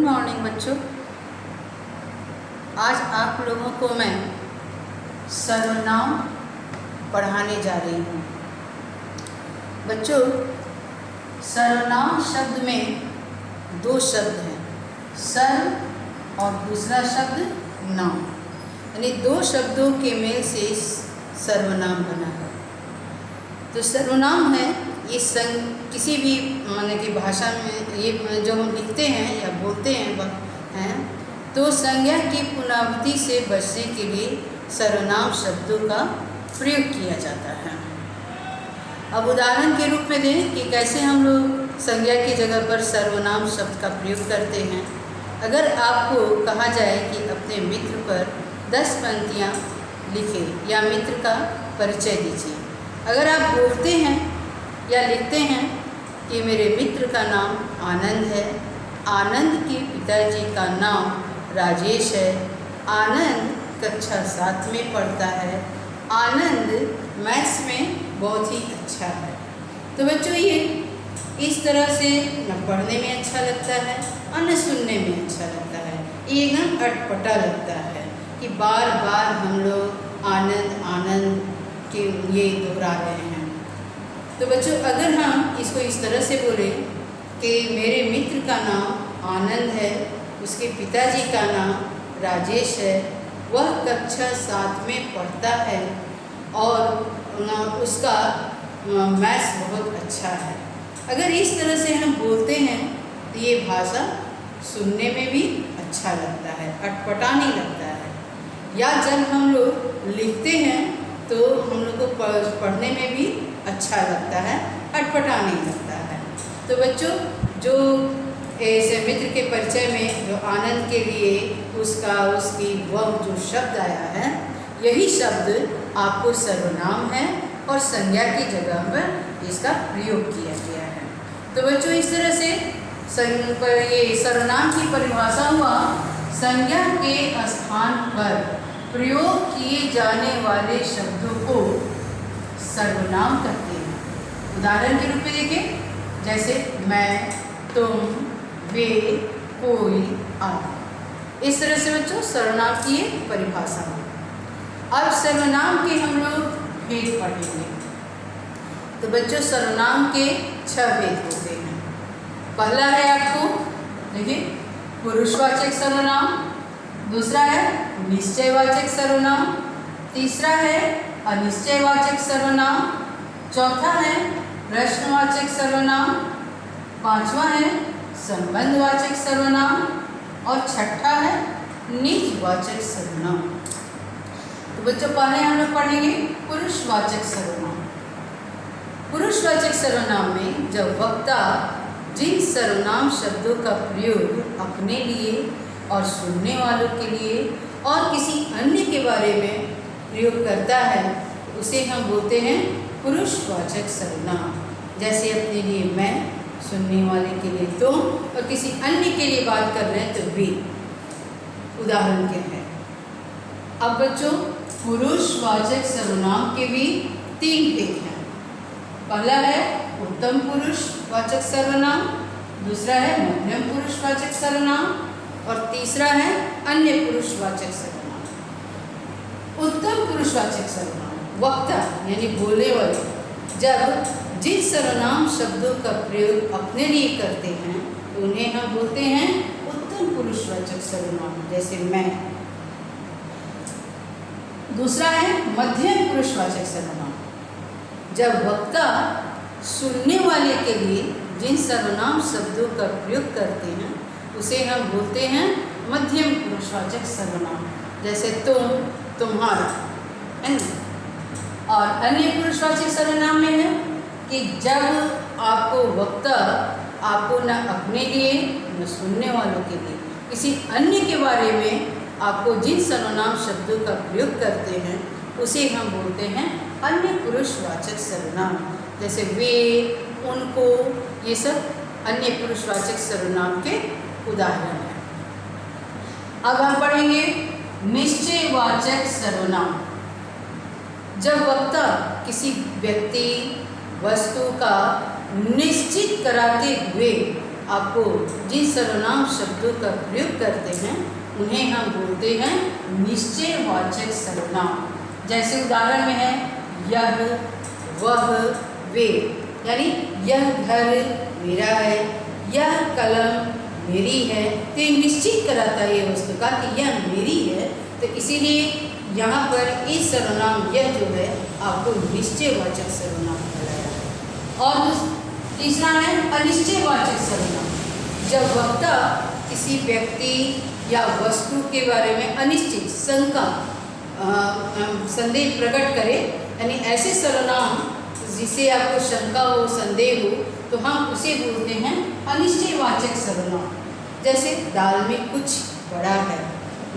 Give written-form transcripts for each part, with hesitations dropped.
Morning बच्चों। आज आप लोगों को मैं सर्वनाम पढ़ाने जा रही हूँ। बच्चों, सर्वनाम शब्द में दो शब्द हैं, सर्व और दूसरा शब्द नाम, यानी दो शब्दों के मेल से सर्वनाम बना है। तो सर्वनाम है ये किसी भी माने की भाषा में ये जो हम लिखते हैं या बोलते हैं तो संज्ञा की पुनरावृत्ति से बचने के लिए सर्वनाम शब्दों का प्रयोग किया जाता है। अब उदाहरण के रूप में दें कि कैसे हम लोग संज्ञा की जगह पर सर्वनाम शब्द का प्रयोग करते हैं। अगर आपको कहा जाए कि अपने मित्र पर 10 पंक्तियाँ लिखें या मित्र का परिचय दीजिए, अगर आप बोलते हैं या लिखते हैं कि मेरे मित्र का नाम आनंद है, आनंद के पिताजी का नाम राजेश है, आनंद कक्षा 7 में पढ़ता है, आनंद मैथ्स में बहुत ही अच्छा है। तो बच्चों, ये इस तरह से न पढ़ने में अच्छा लगता है और न सुनने में अच्छा लगता है। ये एकदम अटपटा लगता है कि बार बार हम लोग आनंद आनंद के ये दोहरा रहे हैं। तो बच्चों, अगर हम इसको इस तरह से बोलें कि मेरे मित्र का नाम आनंद है, उसके पिताजी का नाम राजेश है, वह कक्षा 7 में पढ़ता है और उसका मैथ्स बहुत अच्छा है। अगर इस तरह से हम बोलते हैं तो ये भाषा सुनने में भी अच्छा लगता है, अटपटा नहीं लगता है। या जब हम लोग लिखते हैं तो हम लोग को पढ़ने में भी अच्छा लगता है, अटपटा नहीं लगता है। तो बच्चों, जो ऐसे मित्र के परिचय में जो आनंद के लिए उसकी वह जो शब्द आया है, यही शब्द आपको सर्वनाम है और संज्ञा की जगह पर इसका प्रयोग किया गया है। तो बच्चों, इस तरह से ये सर्वनाम की परिभाषा हुआ संज्ञा के स्थान पर प्रयोग किए जाने वाले शब्दों को सर्वनाम कहते हैं। उदाहरण के रूप में देखें, जैसे मैं, तुम, वे, कोई आदि। इस तरह से बच्चों सर्वनाम की परिभाषा है। अब सर्वनाम के हम लोग भेद पढ़ेंगे। तो बच्चों, सर्वनाम के 6 भेद होते हैं। पहला है आपको देखिए पुरुषवाचक सर्वनाम, दूसरा है निश्चयवाचक सर्वनाम, तीसरा है अनिश्चयवाचक सर्वनाम, चौथा है प्रश्नवाचक सर्वनाम, पांचवा है संबंधवाचक सर्वनाम और छठा है निजवाचक सर्वनाम। तो बच्चों, पहले हम लोग पढ़ेंगे पुरुषवाचक सर्वनाम। पुरुषवाचक सर्वनाम में जब वक्ता जिन सर्वनाम शब्दों का प्रयोग अपने लिए और सुनने वालों के लिए और किसी अन्य के बारे में प्रयोग करता है, उसे हम बोलते हैं पुरुषवाचक सर्वनाम। जैसे अपने लिए मैं, सुनने वाले के लिए तुम और किसी अन्य के लिए बात कर रहे हैं तो वे, उदाहरण के हैं। अब बच्चों, पुरुषवाचक सर्वनाम के भी 3 भेद हैं। पहला है उत्तम पुरुषवाचक सर्वनाम, दूसरा है मध्यम पुरुषवाचक सर्वनाम और तीसरा है अन्य पुरुषवाचक सर्वनाम। उत्तम पुरुषवाचक सर्वनाम वक्ता यानी बोलने वाले जब जिन सर्वनाम शब्दों का प्रयोग अपने लिए करते हैं तो उन्हें हम बोलते हैं उत्तम पुरुषवाचक सर्वनाम, जैसे मैं। दूसरा है मध्यम पुरुषवाचक सर्वनाम, जब वक्ता सुनने वाले के लिए जिन सर्वनाम शब्दों का प्रयोग करते हैं उसे हम बोलते हैं मध्यम पुरुषवाचक सर्वनाम, जैसे तुम, तुम्हारा, है ना। और अन्य पुरुषवाचक सर्वनाम में है कि जब आपको वक्ता आपको न अपने लिए न सुनने वालों के लिए किसी अन्य के बारे में आपको जिन सर्वनाम शब्दों का प्रयोग करते हैं उसे हम बोलते हैं अन्य पुरुषवाचक सर्वनाम, जैसे वे, उनको, ये सब अन्य पुरुषवाचक सर्वनाम के उदाहरण हैं। अब हम पढ़ेंगे निश्चयवाचक सर्वनाम। जब वक्ता किसी व्यक्ति, वस्तु का निश्चित कराते हुए आपको जिन सर्वनाम शब्दों का प्रयोग करते हैं उन्हें हम बोलते हैं निश्चयवाचक सर्वनाम। जैसे उदाहरण में है यह, वह, वे, यानी यह घर मेरा है, यह कलम मेरी है। तो ये निश्चित कराता है ये वस्तु का कि यह मेरी है। तो इसीलिए यहाँ पर इस सर्वनाम यह जो है आपको निश्चयवाचक सर्वनाम कहलाया। और तीसरा है अनिश्चयवाचक सर्वनाम। जब वक्ता किसी व्यक्ति या वस्तु के बारे में अनिश्चित शंका संदेह प्रकट करे, यानी ऐसे सर्वनाम जिसे आपको शंका हो, संदेह हो, तो हम उसे बोलते हैं अनिश्चयवाचक सर्वनाम। जैसे दाल में कुछ बड़ा है,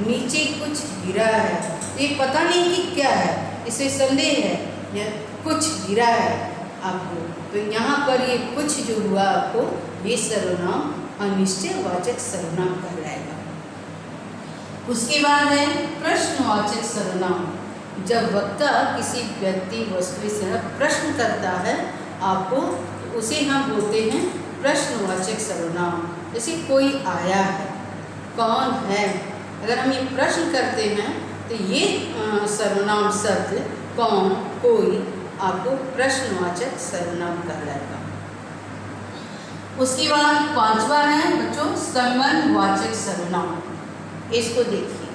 नीचे कुछ गिरा है, ये पता नहीं कि क्या है, इसमें संदेह है, या कुछ गिरा है आपको। तो यहाँ पर ये कुछ जो हुआ आपको, ये सर्वनाम अनिश्चयवाचक सर्वनाम कहलाएगा। उसके बाद है प्रश्नवाचक सर्वनाम। जब वक्ता किसी व्यक्ति वस्तु से प्रश्न करता है आपको, उसे हम बोलते हैं प्रश्नवाचक सर्वनाम। जैसे कोई आया है, कौन है, अगर हम ये प्रश्न करते हैं तो ये सर्वनाम शब्द कौन, कोई आपको प्रश्नवाचक सर्वनाम कहलाएगा। उसके बाद पांचवा है बच्चों संबंधवाचक सर्वनाम। इसको देखिए,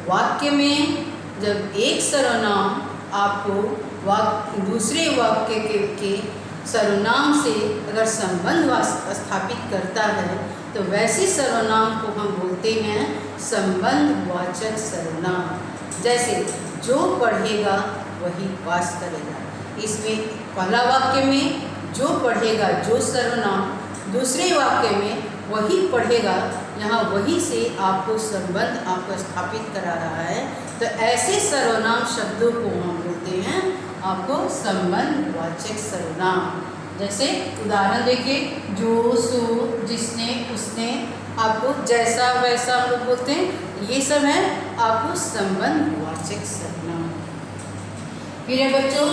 वाक्य में जब एक सर्वनाम आपको दूसरे वाक्य के सर्वनाम से अगर संबंध स्थापित करता है तो वैसे सर्वनाम को हम बोलते हैं संबंधवाचक सर्वनाम। जैसे जो पढ़ेगा वही पास करेगा, इसमें पहला वाक्य में जो पढ़ेगा जो सर्वनाम, दूसरे वाक्य में वही पढ़ेगा, यहाँ वही से आपको संबंध आपको स्थापित करा रहा है। तो ऐसे सर्वनाम शब्दों को हम बोलते हैं आपको संबंधवाचक सर्वनाम। जैसे उदाहरण देखिए, जो, सो, जिसने, उसने, आपको जैसा वैसा हम लोग बोलते हैं, ये सब है आपको संबंधवाचक सर्वनाम। फिर है बच्चों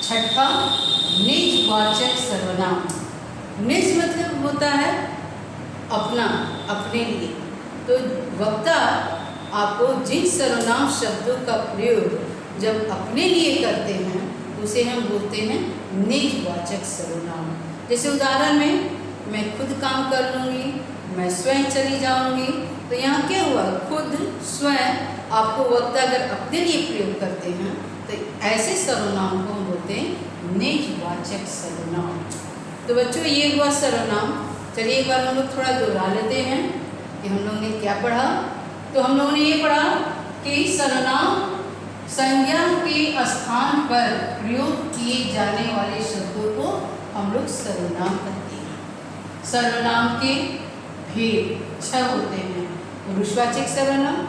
छठा निजवाचक सर्वनाम। निज मतलब होता है अपना, अपने लिए। तो वक्ता आपको जिन सर्वनाम शब्दों का प्रयोग जब अपने लिए करते हैं उसे हम बोलते हैं निजवाचक सर्वनाम। जैसे उदाहरण में मैं खुद काम कर लूँगी, मैं स्वयं चली जाऊँगी। तो यहाँ क्या हुआ, खुद, स्वयं, आपको वक्ता अगर अपने लिए प्रयोग करते हैं तो ऐसे सर्वनाम को हम बोलते हैं निजवाचक सर्वनाम। तो बच्चों ये हुआ सर्वनाम। चलिए एक बार हम लोग थोड़ा दोहरा लेते हैं कि हम लोगों ने क्या पढ़ा। तो हम लोगों ने ये पढ़ा कि सर्वनाम संज्ञा के स्थान पर प्रयोग किए जाने वाले शब्दों को हम लोग सर्वनाम कहते हैं। सर्वनाम के भेद 6 होते हैं: पुरुषवाचक सर्वनाम,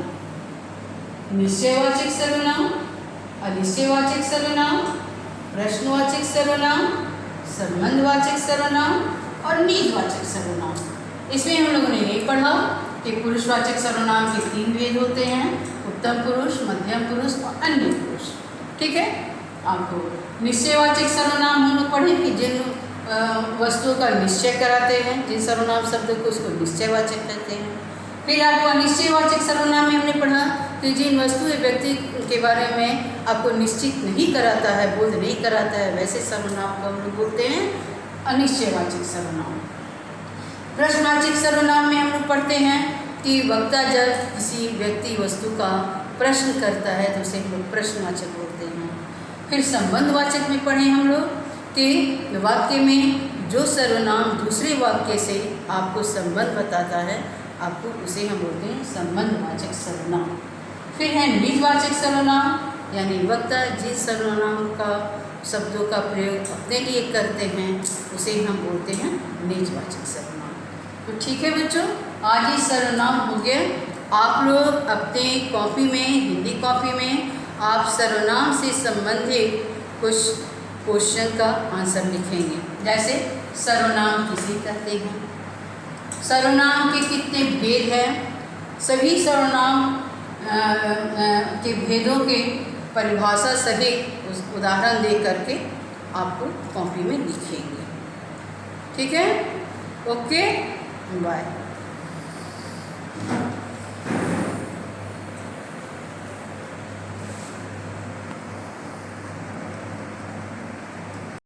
निश्चयवाचक सर्वनाम, अनिश्चयवाचक सर्वनाम, प्रश्नवाचक सर्वनाम, संबंधवाचक सर्वनाम और निजवाचक सर्वनाम। इसमें हम लोगों ने ये पढ़ा कि पुरुषवाचक सर्वनाम के 3 भेद होते हैं: उत्तम पुरुष, मध्यम पुरुष और अन्य पुरुष। ठीक है। आपको निश्चयवाचक सर्वनाम हम लोग पढ़े कि जिन वस्तुओं का निश्चय कराते हैं, जिन सर्वनाम शब्दों को उसको निश्चयवाचक कहते हैं। फिर आपको अनिश्चयवाचक सर्वनाम में हमने पढ़ा कि जिन वस्तु या व्यक्ति के बारे में आपको निश्चित नहीं कराता है, बोध नहीं कराता है, वैसे सर्वनाम को हम लोग बोलते हैं अनिश्चयवाचक सर्वनाम। प्रश्नवाचक सर्वनाम में हम लोग पढ़ते हैं कि वक्ता जब किसी व्यक्ति वस्तु का प्रश्न करता है तो उसे हम लोग प्रश्नवाचक बोलते हैं। फिर संबंधवाचक में पढ़े हम लोग कि वाक्य में जो सर्वनाम दूसरे वाक्य से आपको संबंध बताता है, आपको उसे हम बोलते हैं संबंधवाचक सर्वनाम। फिर है निजवाचक सर्वनाम, यानी वक्ता जिस सर्वनाम का शब्दों का प्रयोग अपने लिए करते हैं उसे हम बोलते हैं निजवाचक सर्वनाम। तो ठीक है बच्चों, आज ये सर्वनाम हो गया। आप लोग अपने कॉपी में, हिंदी कॉपी में आप सर्वनाम से संबंधित कुछ क्वेश्चन का आंसर लिखेंगे। जैसे सर्वनाम किसे कहते हैं, सर्वनाम के कितने भेद हैं, सभी सर्वनाम के भेदों के परिभाषा सहित उस उदाहरण दे करके आपको कॉपी में लिखेंगे। ठीक है। Okay, bye.